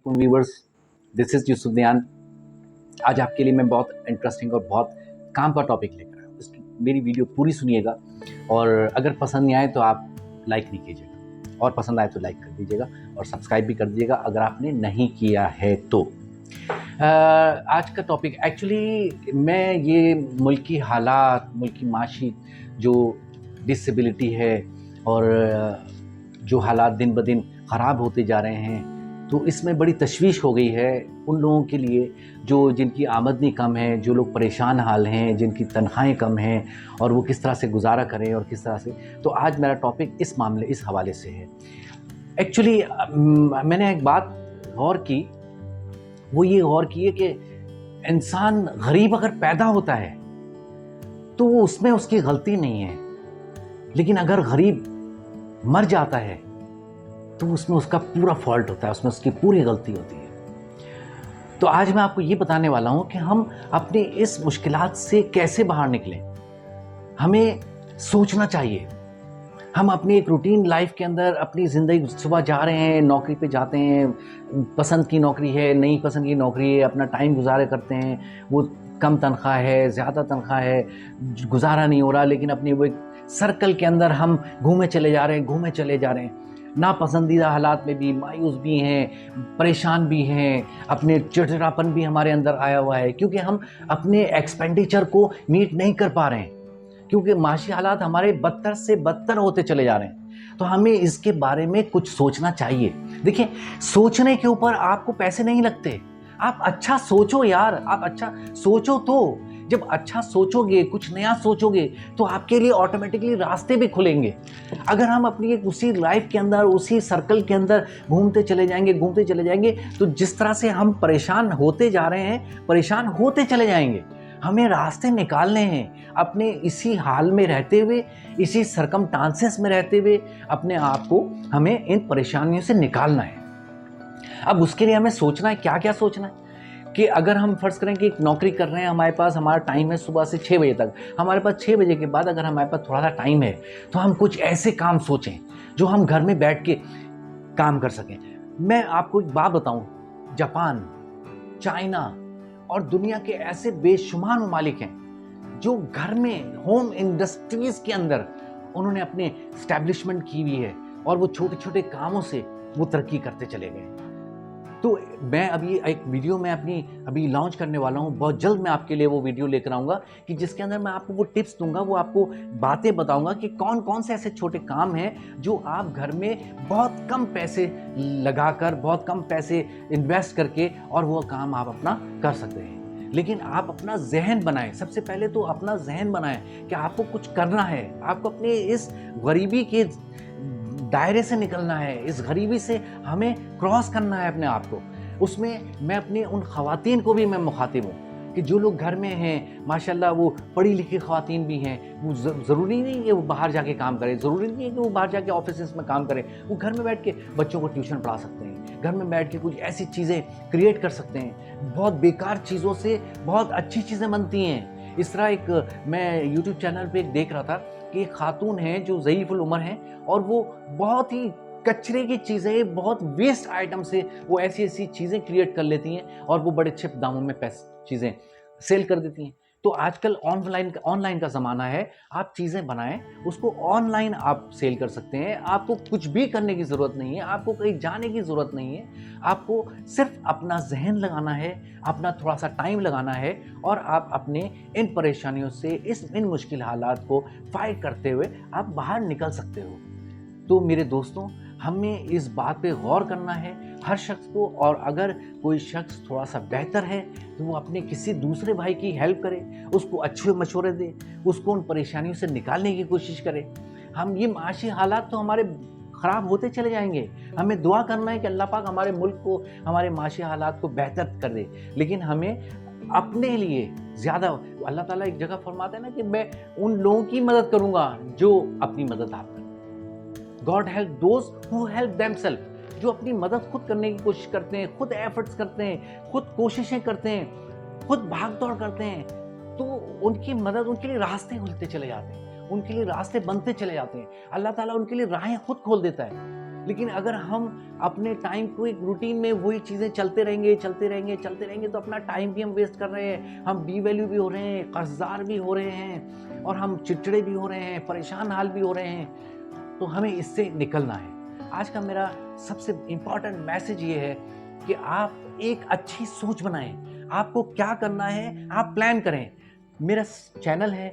वालेकुम viewers, this is Yusuf दयान। आज आपके लिए मैं बहुत इंटरेस्टिंग और बहुत काम का टॉपिक लेकर आया हूँ। मेरी वीडियो पूरी सुनिएगा और अगर पसंद नहीं आए तो आप लाइक नहीं कीजिएगा, और पसंद आए तो लाइक कर दीजिएगा और सब्सक्राइब भी कर दीजिएगा अगर आपने नहीं किया है तो। आज का टॉपिक एक्चुअली मैं ये मुल्क की हालात, मुल्क की माशी जो डिसेबिलिटी है और जो हालात दिन ब दिन ख़राब होते जा रहे हैं, तो इसमें बड़ी तशवीश हो गई है उन लोगों के लिए जो जिनकी आमदनी कम है, जो लोग परेशान हाल हैं, जिनकी तनख्वाहें कम हैं और वो किस तरह से गुजारा करें और किस तरह से। तो आज मेरा टॉपिक इस हवाले से है। एक्चुअली मैंने एक बात गौर की, वो ये गौर की है कि इंसान गरीब अगर पैदा होता है तो वो उसमें उसकी गलती नहीं है, लेकिन अगर गरीब मर जाता है तो उसमें उसका पूरा फॉल्ट होता है, उसमें उसकी पूरी गलती होती है। तो आज मैं आपको ये बताने वाला हूँ कि हम अपनी इस मुश्किलात से कैसे बाहर निकलें। हमें सोचना चाहिए। हम अपनी एक रूटीन लाइफ के अंदर अपनी ज़िंदगी, सुबह जा रहे हैं, नौकरी पे जाते हैं, पसंद की नौकरी है, नहीं पसंद की नौकरी है, अपना टाइम गुजारे करते हैं, वो कम तनख्वाह है, ज़्यादा तनख्वाह है, गुजारा नहीं हो रहा, लेकिन अपनी वो एक सर्कल के अंदर हम घूमे चले जा रहे हैं। नापसंदीदा हालात में भी मायूस भी हैं, परेशान भी हैं, अपने चिड़चिड़ापन भी हमारे अंदर आया हुआ है क्योंकि हम अपने एक्सपेंडिचर को मीट नहीं कर पा रहे हैं, क्योंकि माशी हालात हमारे बदतर से बदतर होते चले जा रहे हैं। तो हमें इसके बारे में कुछ सोचना चाहिए। देखिए, सोचने के ऊपर आपको पैसे नहीं लगते। आप अच्छा सोचो यार, आप अच्छा सोचो। तो जब अच्छा सोचोगे, कुछ नया सोचोगे, तो आपके लिए ऑटोमेटिकली रास्ते भी खुलेंगे। अगर हम अपनी एक उसी लाइफ के अंदर, उसी सर्कल के अंदर घूमते चले जाएंगे, तो जिस तरह से हम परेशान होते जा रहे हैं, परेशान होते चले जाएंगे। हमें रास्ते निकालने हैं। अपने इसी हाल में रहते हुए, इसी सरकमस्टांसेस में रहते हुए अपने आप को हमें इन परेशानियों से निकालना है। अब उसके लिए हमें सोचना है, क्या क्या सोचना है कि अगर हम फ़र्ज़ करें कि एक नौकरी कर रहे हैं, हमारा टाइम है सुबह से 6 बजे तक। हमारे पास 6 बजे के बाद अगर हमारे पास थोड़ा सा टाइम है तो हम कुछ ऐसे काम सोचें जो हम घर में बैठ के काम कर सकें। मैं आपको एक बात बताऊं, जापान, चाइना और दुनिया के ऐसे बेशुमार ममालिक हैं जो घर में होम इंडस्ट्रीज़ के अंदर उन्होंने अपने स्टैब्लिशमेंट की हुई है और वो छोटे छोटे कामों से वो तरक्की करते चले गए। तो मैं अभी एक वीडियो में अभी लॉन्च करने वाला हूँ। बहुत जल्द मैं आपके लिए वो वीडियो लेकर आऊँगा कि जिसके अंदर मैं आपको वो टिप्स दूंगा, वो आपको बातें बताऊंगा कि कौन कौन से ऐसे छोटे काम हैं जो आप घर में बहुत कम पैसे लगाकर, बहुत कम पैसे इन्वेस्ट करके और वो काम आप अपना कर सकते हैं। लेकिन आप अपना जहन बनाएं। सबसे पहले तो अपना जहन बनाएं कि आपको कुछ करना है, आपको अपने इस गरीबी के दायरे से निकलना है, इस गरीबी से हमें क्रॉस करना है अपने आप को। उसमें मैं अपनी उन ख़वातीन को भी मैं मुखातिब हूँ कि जो लोग घर में हैं, माशाल्लाह वो पढ़ी लिखी ख़वातीन भी हैं। वो ज़रूरी नहीं कि वो बाहर जाके काम करें, ज़रूरी नहीं है कि वो बाहर जाके ऑफिस में काम करें। वो घर में बैठ के बच्चों को ट्यूशन पढ़ा सकते हैं, घर में बैठ के कुछ ऐसी चीज़ें क्रिएट कर सकते हैं। बहुत बेकार चीज़ों से बहुत अच्छी चीज़ें बनती हैं। इस तरह एक मैं यूट्यूब चैनल पे एक देख रहा था कि एक खातून है जो ज़ईफ़ुल उम्र हैं और वो बहुत ही कचरे की चीज़ें, बहुत वेस्ट आइटम से वो ऐसी चीज़ें क्रिएट कर लेती हैं और वो बड़े अच्छे दामों में चीज़ें सेल कर देती हैं। तो आजकल ऑनलाइन का ज़माना है। आप चीज़ें बनाएं, उसको ऑनलाइन आप सेल कर सकते हैं। आपको कुछ भी करने की ज़रूरत नहीं है, आपको कहीं जाने की ज़रूरत नहीं है। आपको सिर्फ अपना जहन लगाना है, अपना थोड़ा सा टाइम लगाना है और आप अपने इन परेशानियों से, इन मुश्किल हालात को फाइट करते हुए आप बाहर निकल सकते हो। तो मेरे दोस्तों, हमें इस बात पे गौर करना है हर शख्स को, और अगर कोई शख्स थोड़ा सा बेहतर है तो वो अपने किसी दूसरे भाई की हेल्प करे, उसको अच्छे मशवरे दे, उसको उन परेशानियों से निकालने की कोशिश करे। हम ये माशी हालात तो हमारे ख़राब होते चले जाएंगे। हमें दुआ करना है कि अल्लाह पाक हमारे मुल्क को, हमारे माशी हालात को बेहतर कर दे, लेकिन हमें अपने लिए ज़्यादा, अल्लाह ताला एक जगह फरमाते हैं ना कि मैं उन लोगों की मदद करूँगा जो अपनी मदद आप करें। God help those who help themselves, जो अपनी मदद खुद करने की कोशिश करते हैं, खुद एफर्ट्स करते हैं, खुद कोशिशें करते हैं, खुद भाग दौड़ करते हैं, तो उनकी मदद, उनके लिए रास्ते खुलते चले जाते हैं, उनके लिए रास्ते बनते चले जाते हैं। अल्लाह ताला उनके लिए राहें खुद खोल देता है। लेकिन अगर हम अपने टाइम को एक रूटीन में वही चीज़ें चलते रहेंगे तो अपना टाइम भी हम वेस्ट कर रहे हैं, हम बी वैल्यू भी हो रहे हैं, कर्जदार भी हो रहे हैं और हम चिड़चिड़े भी हो रहे हैं, परेशान हाल भी हो रहे हैं। तो हमें इससे निकलना है। आज का मेरा सबसे इम्पॉर्टेंट मैसेज ये है कि आप एक अच्छी सोच बनाएं। आपको क्या करना है आप प्लान करें। मेरा चैनल है,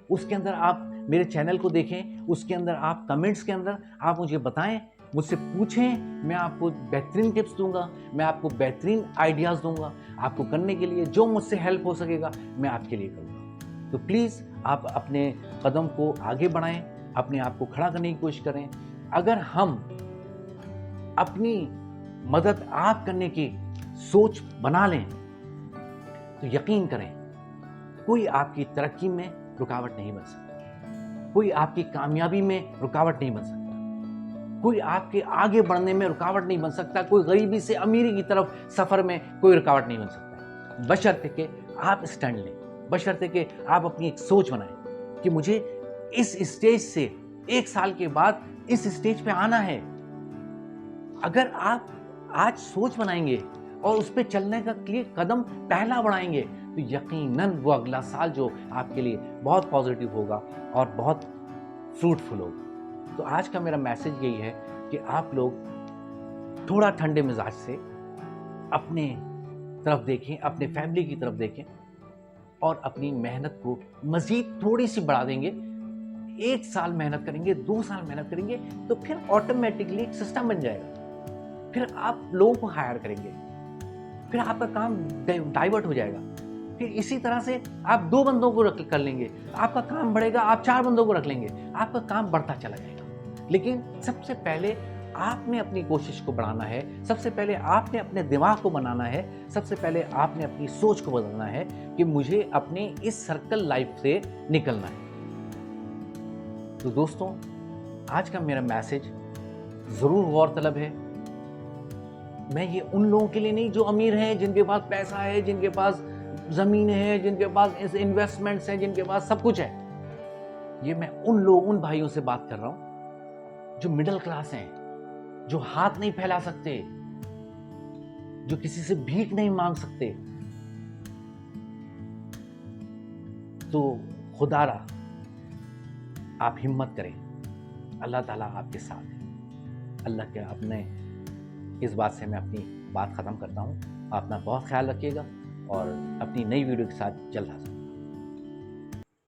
उसके अंदर आप मेरे चैनल को देखें, उसके अंदर आप कमेंट्स के अंदर आप मुझे बताएं, मुझसे पूछें, मैं आपको बेहतरीन टिप्स दूंगा, मैं आपको बेहतरीन आइडियाज़ दूंगा। आपको करने के लिए जो मुझसे हेल्प हो सकेगा मैं आपके लिए करूँगा। तो प्लीज़ आप अपने कदम को आगे बढ़ाएं, अपने आप को खड़ा करने की कोशिश करें। अगर हम अपनी मदद आप करने की सोच बना लें तो यकीन करें कोई आपकी तरक्की में रुकावट नहीं बन सकता, कोई आपकी कामयाबी में रुकावट नहीं बन सकता, कोई आपके आगे बढ़ने में रुकावट नहीं बन सकता, कोई गरीबी से अमीरी की तरफ सफर में कोई रुकावट नहीं बन सकता। बशर्ते कि आप स्टैंड लें, बशर्ते कि आप अपनी एक सोच बनाएं कि मुझे इस स्टेज से 1 साल के बाद इस स्टेज पे आना है। अगर आप आज सोच बनाएंगे और उस पर चलने का लिए कदम पहला बढ़ाएंगे तो यकीनन वो अगला साल जो आपके लिए बहुत पॉजिटिव होगा और बहुत फ्रूटफुल होगा। तो आज का मेरा मैसेज यही है कि आप लोग थोड़ा ठंडे मिजाज से अपने तरफ देखें, अपने फैमिली की तरफ देखें और अपनी मेहनत को मज़ीद थोड़ी सी बढ़ा देंगे। 1 साल मेहनत करेंगे, 2 साल मेहनत करेंगे तो फिर ऑटोमेटिकली एक सिस्टम बन जाएगा। फिर आप लोगों को हायर करेंगे, फिर आपका काम डाइवर्ट हो जाएगा। फिर इसी तरह से आप 2 बंदों को कर लेंगे, आपका काम बढ़ेगा, आप 4 बंदों को रख लेंगे, आपका काम बढ़ता चला जाएगा। लेकिन सबसे पहले आपने अपनी कोशिश को बढ़ाना है, सबसे पहले आपने अपने दिमाग को बनाना है, सबसे पहले आपने अपनी सोच को बदलना है कि मुझे अपने इस सर्कल लाइफ से निकलना है। तो दोस्तों, आज का मेरा मैसेज ज़रूर गौरतलब है। मैं ये उन लोगों के लिए नहीं जो अमीर हैं, जिनके पास पैसा है, जिनके पास ज़मीन है, जिनके पास इन्वेस्टमेंट्स हैं, जिनके पास सब कुछ है। ये मैं उन भाइयों से बात कर रहा हूँ जो मिडिल क्लास हैं, जो हाथ नहीं फैला सकते, जो किसी से भीख नहीं मांग सकते। तो खुदारा आप हिम्मत करें, अल्लाह ताला आपके साथ है। अल्लाह के अपने इस बात से मैं अपनी बात ख़त्म करता हूँ। अपना बहुत ख्याल रखिएगा और अपनी नई वीडियो के साथ जल्द हाजिर।